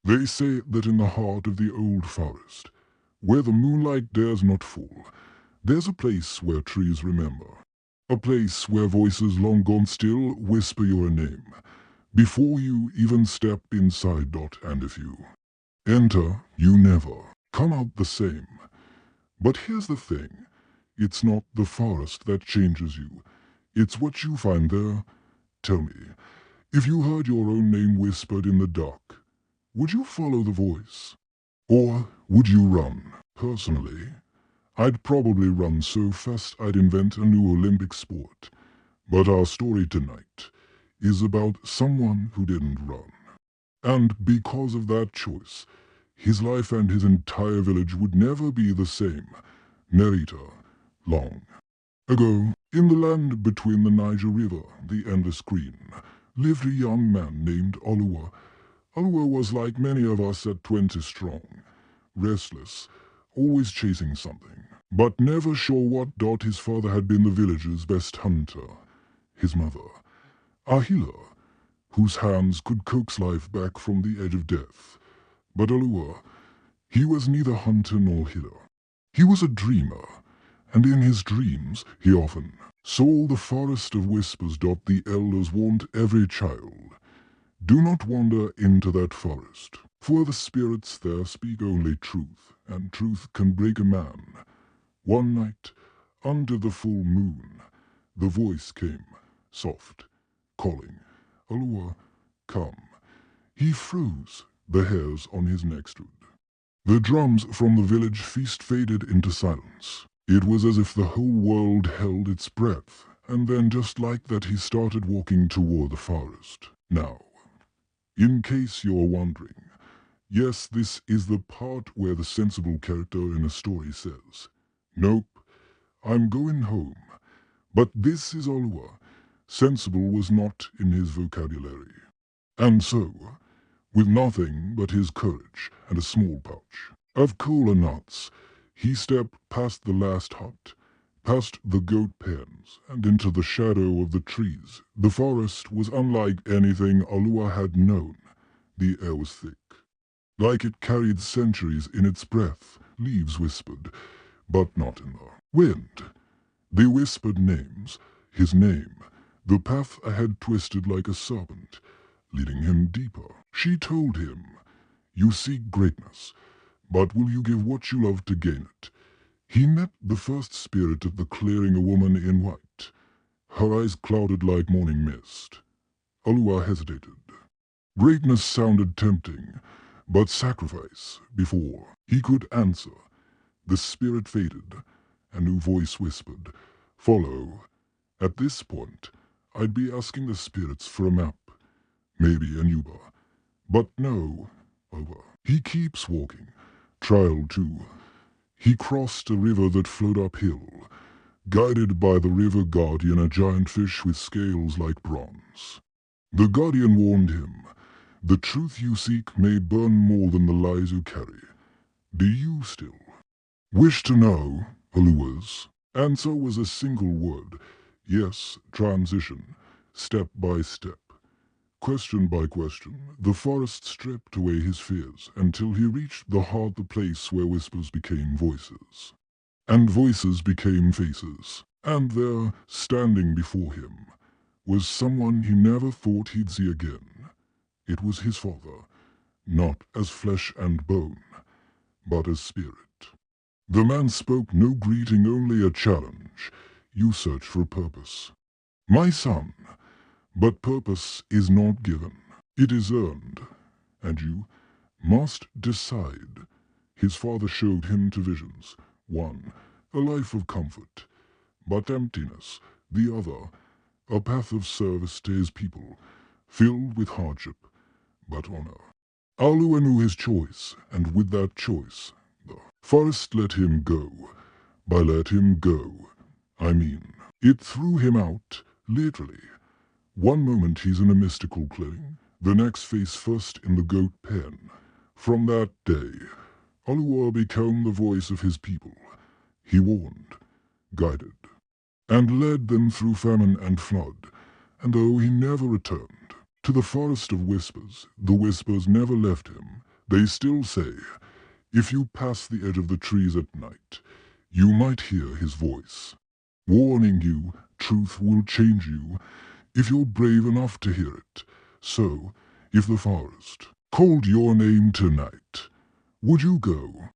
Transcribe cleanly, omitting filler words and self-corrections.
They say that in the heart of the old forest, where the moonlight dares not fall, there's a place where trees remember. A place where voices long gone still whisper your name, before you even step inside. And if you enter, you never come out the same. But here's the thing, it's not the forest that changes you, it's what you find there. Tell me, if you heard your own name whispered in the dark, would you follow the voice? Or would you run? Personally, I'd probably run so fast I'd invent a new Olympic sport. But our story tonight is about someone who didn't run. And because of that choice, his life and his entire village would never be the same. Narrator, long ago, in the land between the Niger River, the endless green, lived a young man named Oluwa. Oluwa was like many of us at 20 strong, restless, always chasing something, but never sure what. His father had been the village's best hunter. His mother, a healer, whose hands could coax life back from the edge of death. But Oluwa, he was neither hunter nor healer. He was a dreamer, and in his dreams he often saw the forest of whispers. The elders warned every child, do not wander into that forest, for the spirits there speak only truth, and truth can break a man. One night, under the full moon, the voice came, soft, calling, Oluwa, come. He froze, the hairs on his neck stood. The drums from the village feast faded into silence. It was as if the whole world held its breath, and then just like that he started walking toward the forest. Now, in case you're wondering, yes, this is the part where the sensible character in a story says, nope, I'm going home. But this is Oluwa. Sensible was not in his vocabulary. And so, with nothing but his courage and a small pouch of kola nuts, he stepped past the last hut, past the goat pens, and into the shadow of the trees. The forest was unlike anything Oluwa had known. The air was thick, like it carried centuries in its breath. Leaves whispered, but not in the wind. They whispered names, his name. The path ahead twisted like a serpent, leading him deeper. She told him, you seek greatness, but will you give what you love to gain it? He met the first spirit at the clearing, a woman in white. Her eyes clouded like morning mist. Oluwa hesitated. Greatness sounded tempting, but sacrifice. Before he could answer, the spirit faded. A new voice whispered, follow. At this point, I'd be asking the spirits for a map, maybe an Uber. But no, over. He keeps walking. Trial 2. He crossed a river that flowed uphill, guided by the river guardian, a giant fish with scales like bronze. The guardian warned him, the truth you seek may burn more than the lies you carry. Do you still wish to know? Oluwa's answer was a single word. Yes, transition, step by step. Question by question, the forest stripped away his fears until he reached the heart, the place where whispers became voices. And voices became faces. And there, standing before him, was someone he never thought he'd see again. It was his father, not as flesh and bone, but as spirit. The man spoke no greeting, only a challenge. You search for a purpose. My son, but purpose is not given. It is earned, and you must decide. His father showed him two visions. One, a life of comfort, but emptiness. The other, a path of service to his people, filled with hardship, but honor. Oluwa knew his choice, and with that choice, the forest let him go. By let him go, I mean, it threw him out, literally. One moment he's in a mystical clearing, the next face first in the goat pen. From that day, Oluwa became the voice of his people. He warned, guided, and led them through famine and flood. And though he never returned to the forest of whispers, the whispers never left him. They still say, if you pass the edge of the trees at night, you might hear his voice, warning you truth will change you if you're brave enough to hear it. So, if the forest called your name tonight, would you go?